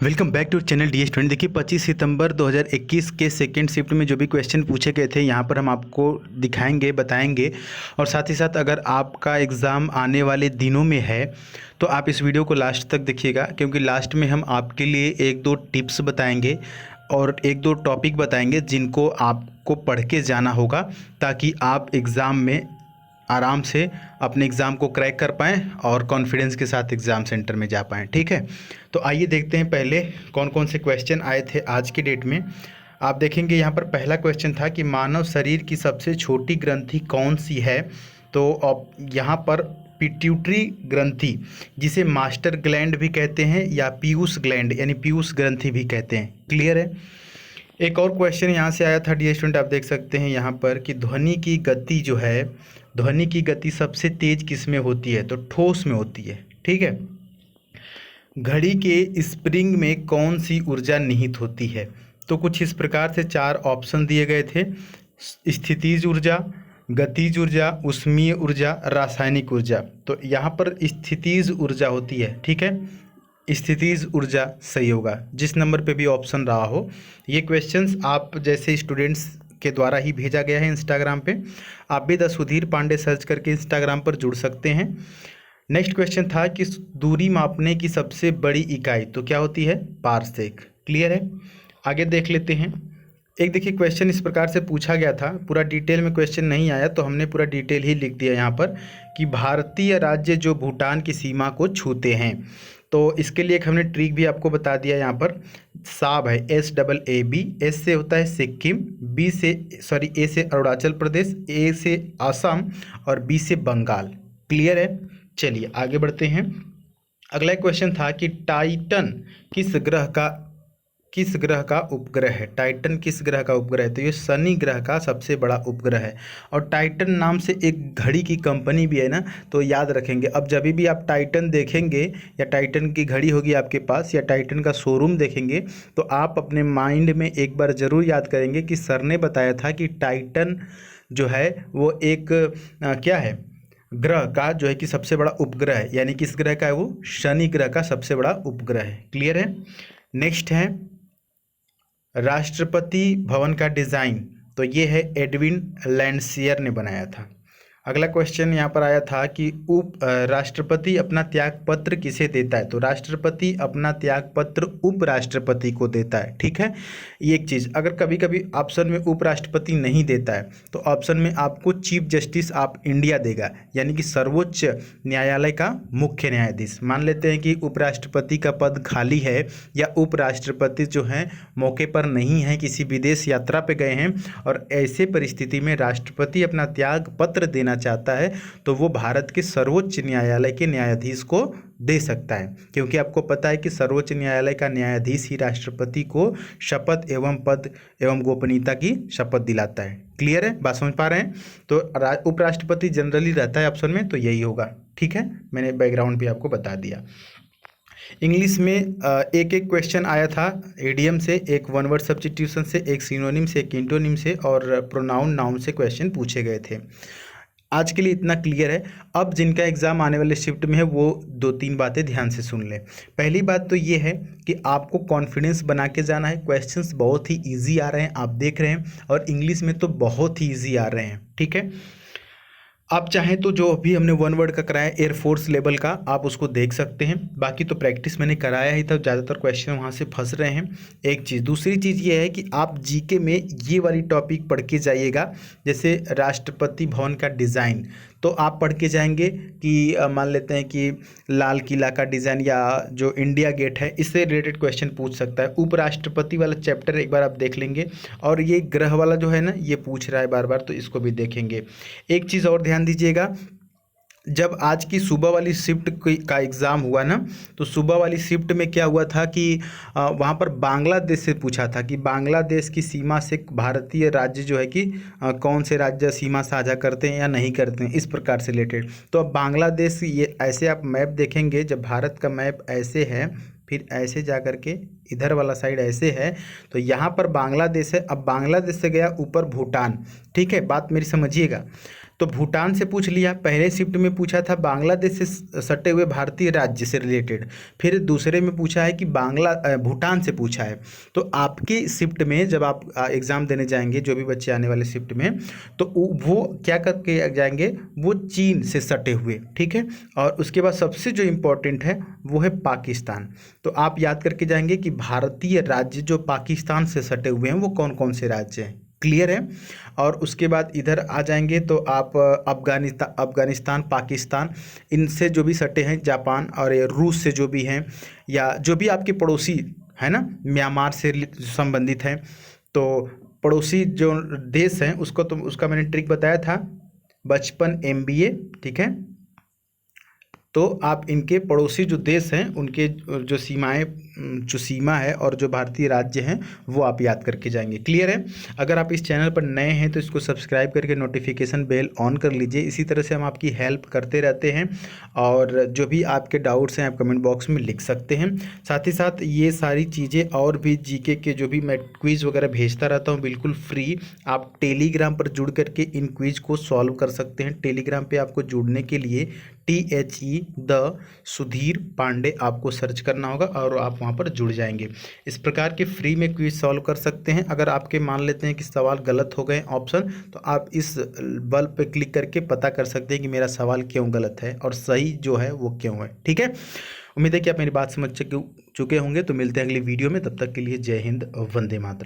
Welcome back to channel DS20। देखिए 25 सितंबर 2021 के second shift में जो भी क्वेश्चन पूछे गए थे यहाँ पर हम आपको दिखाएंगे, बताएंगे। और साथ ही साथ अगर आपका एग्ज़ाम आने वाले दिनों में है तो आप इस वीडियो को लास्ट तक देखिएगा, क्योंकि लास्ट में हम आपके लिए एक दो टिप्स बताएंगे और एक दो टॉपिक बताएंगे जिनको आपको पढ़ के जाना होगा, ताकि आप एग्ज़ाम में आराम से अपने एग्ज़ाम को क्रैक कर पाएँ और कॉन्फिडेंस के साथ एग्ज़ाम सेंटर में जा पाएँ। ठीक है, तो आइए देखते हैं पहले कौन कौन से क्वेश्चन आए थे आज की डेट में। आप देखेंगे यहाँ पर पहला क्वेश्चन था कि मानव शरीर की सबसे छोटी ग्रंथि कौन सी है। तो अब यहाँ पर पिट्यूटरी ग्रंथि, जिसे मास्टर ग्लैंड भी कहते हैं या पीयूष ग्लैंड यानी पीयूष ग्रंथि भी कहते हैं। क्लियर है। एक और क्वेश्चन यहाँ से आया था DS20, आप देख सकते हैं यहाँ पर कि ध्वनि की गति जो है, ध्वनि की गति सबसे तेज किस में होती है, तो ठोस में होती है। ठीक है। घड़ी के स्प्रिंग में कौन सी ऊर्जा निहित होती है, तो कुछ इस प्रकार से चार ऑप्शन दिए गए थे। स्थितिज ऊर्जा, गतिज ऊर्जा, ऊष्मीय ऊर्जा, रासायनिक ऊर्जा। तो यहाँ पर स्थितिज ऊर्जा होती है। ठीक है, स्थितिज ऊर्जा सही होगा, जिस नंबर पे भी ऑप्शन रहा हो। ये क्वेश्चंस आप जैसे स्टूडेंट्स के द्वारा ही भेजा गया है इंस्टाग्राम पे। आप भी द सुधीर पांडे सर्च करके इंस्टाग्राम पर जुड़ सकते हैं। नेक्स्ट क्वेश्चन था कि दूरी मापने की सबसे बड़ी इकाई तो क्या होती है, पारसेक। क्लियर है। आगे देख लेते हैं। एक देखिए क्वेश्चन इस प्रकार से पूछा गया था, पूरा डिटेल में क्वेश्चन नहीं आया तो हमने पूरा डिटेल ही लिख दिया यहाँ पर कि भारतीय राज्य जो भूटान की सीमा को छूते हैं। तो इसके लिए एक हमने ट्रिक भी आपको बता दिया यहाँ पर। साब है SAAB, एस से होता है सिक्किम, ए से अरुणाचल प्रदेश, ए से असम और बी से बंगाल। क्लियर है। चलिए आगे बढ़ते हैं। अगला क्वेश्चन था कि टाइटन किस ग्रह का उपग्रह है। टाइटन किस ग्रह का उपग्रह है, तो ये शनि ग्रह का सबसे बड़ा उपग्रह है। और टाइटन नाम से एक घड़ी की कंपनी भी है ना, तो याद रखेंगे। अब जब भी आप टाइटन देखेंगे या टाइटन की घड़ी होगी आपके पास या टाइटन का शोरूम देखेंगे, तो आप अपने माइंड में एक बार ज़रूर याद करेंगे कि सर ने बताया था कि टाइटन जो है वो एक क्या है, ग्रह का जो है कि सबसे बड़ा उपग्रह है। यानी किस ग्रह का है, वो शनि ग्रह का सबसे बड़ा उपग्रह है। क्लियर है। नेक्स्ट है राष्ट्रपति भवन का डिज़ाइन, तो ये है एडविन लैंडसियर ने बनाया था। अगला क्वेश्चन यहाँ पर आया था कि राष्ट्रपति अपना त्याग पत्र किसे देता है, तो राष्ट्रपति अपना त्याग पत्र उपराष्ट्रपति को देता है। ठीक है। ये एक चीज़, अगर कभी कभी ऑप्शन में उपराष्ट्रपति नहीं देता है तो ऑप्शन में आपको चीफ जस्टिस ऑफ इंडिया देगा, यानी कि सर्वोच्च न्यायालय का मुख्य न्यायाधीश। मान लेते हैं कि उपराष्ट्रपति का पद खाली है या उपराष्ट्रपति जो हैं मौके पर नहीं है, किसी विदेश यात्रा पे गए हैं, और ऐसे परिस्थिति में राष्ट्रपति अपना त्याग पत्र देना चाहता है तो वो भारत के सर्वोच्च न्यायालय के न्यायाधीश को दे सकता है। क्योंकि आपको पता है कि सर्वोच्च न्यायालय का न्यायाधीश ही राष्ट्रपति को शपथ एवं पद एवं गोपनीयता की शपथ दिलाता है। क्लियर है, बात समझ पा रहे हैं। तो उपराष्ट्रपति जनरली रहता है ऑप्शन में, तो यही होगा। ठीक है, मैंने बैकग्राउंड भी आपको बता दिया। इंग्लिश में एक एक क्वेश्चन आया था एडीएम से, एक वन वर्ड सब्स्टिट्यूशन से, एक सिनोनिम से, एक इंटोनिम से और प्रोनाउन नाउन से क्वेश्चन पूछे गए थे। आज के लिए इतना क्लियर है। अब जिनका एग्ज़ाम आने वाले शिफ्ट में है वो दो तीन बातें ध्यान से सुन लें। पहली बात तो ये है कि आपको कॉन्फिडेंस बना के जाना है। क्वेश्चंस बहुत ही इजी आ रहे हैं, आप देख रहे हैं, और इंग्लिश में तो बहुत ही इजी आ रहे हैं। ठीक है। आप चाहें तो जो अभी हमने वन वर्ड का कराया एयरफोर्स लेवल का, आप उसको देख सकते हैं। बाकी तो प्रैक्टिस मैंने कराया ही था, ज़्यादातर क्वेश्चन वहाँ से फंस रहे हैं। एक चीज़, दूसरी चीज़ ये है कि आप जीके में ये वाली टॉपिक पढ़ के जाइएगा। जैसे राष्ट्रपति भवन का डिज़ाइन, तो आप पढ़ के जाएंगे कि मान लेते हैं कि लाल किला का डिज़ाइन या जो इंडिया गेट है, इससे रिलेटेड क्वेश्चन पूछ सकता है। उपराष्ट्रपति वाला चैप्टर एक बार आप देख लेंगे, और ये ग्रह वाला जो है ना, ये पूछ रहा है बार बार, तो इसको भी देखेंगे। एक चीज़ और ध्यान दीजिएगा, जब आज की सुबह वाली शिफ्ट का एग्ज़ाम हुआ ना, तो सुबह वाली शिफ्ट में क्या हुआ था कि वहाँ पर बांग्लादेश से पूछा था कि बांग्लादेश की सीमा से भारतीय राज्य जो है कि कौन से राज्य सीमा साझा करते हैं या नहीं करते हैं, इस प्रकार से रिलेटेड। तो अब बांग्लादेश, ये ऐसे आप मैप देखेंगे, जब भारत का मैप ऐसे है, फिर ऐसे जा कर के इधर वाला साइड ऐसे है, तो यहाँ पर बांग्लादेश है। अब बांग्लादेश से गया ऊपर भूटान। ठीक है, बात मेरी समझिएगा। तो भूटान से पूछ लिया, पहले शिफ्ट में पूछा था बांग्लादेश से सटे हुए भारतीय राज्य से रिलेटेड, फिर दूसरे में पूछा है कि भूटान से पूछा है। तो आपकी शिफ्ट में जब आप एग्ज़ाम देने जाएंगे, जो भी बच्चे आने वाले शिफ्ट में, तो वो क्या करके जाएंगे, वो चीन से सटे हुए, ठीक है। और उसके बाद सबसे जो इम्पोर्टेंट है वो है पाकिस्तान। तो आप याद करके जाएंगे कि भारतीय राज्य जो पाकिस्तान से सटे हुए हैं वो कौन कौन से राज्य हैं, क्लियर है। और उसके बाद इधर आ जाएंगे तो आप अफगानिस्तान, पाकिस्तान, इनसे जो भी सटे हैं, जापान और ये रूस से जो भी हैं, या जो भी आपके पड़ोसी है ना, म्यांमार से संबंधित हैं, तो पड़ोसी जो देश हैं उसको, तो उसका मैंने ट्रिक बताया था बचपन MBA, ठीक है। तो आप इनके पड़ोसी जो देश हैं उनके जो सीमाएं, जो सीमा है और जो भारतीय राज्य हैं वो आप याद करके जाएंगे, क्लियर है। अगर आप इस चैनल पर नए हैं तो इसको सब्सक्राइब करके नोटिफिकेशन बेल ऑन कर लीजिए। इसी तरह से हम आपकी हेल्प करते रहते हैं, और जो भी आपके डाउट्स हैं आप कमेंट बॉक्स में लिख सकते हैं। साथ ही साथ ये सारी चीज़ें और भी GK के जो भी मैं क्विज़ वगैरह भेजता रहता हूँ बिल्कुल फ्री, आप टेलीग्राम पर जुड़ करके इन क्विज़ को सॉल्व कर सकते हैं। टेलीग्राम पे आपको जुड़ने के लिए THE द सुधीर पांडे आपको सर्च करना होगा और आप वहाँ पर जुड़ जाएंगे। इस प्रकार के फ्री में क्विज सॉल्व कर सकते हैं। अगर आपके मान लेते हैं कि सवाल गलत हो गए ऑप्शन, तो आप इस बल्ब पे क्लिक करके पता कर सकते हैं कि मेरा सवाल क्यों गलत है और सही जो है वो क्यों है, ठीक है। उम्मीद है कि आप मेरी बात समझ चुके होंगे। तो मिलते हैं अगली वीडियो में, तब तक के लिए जय हिंद, वंदे मातरम।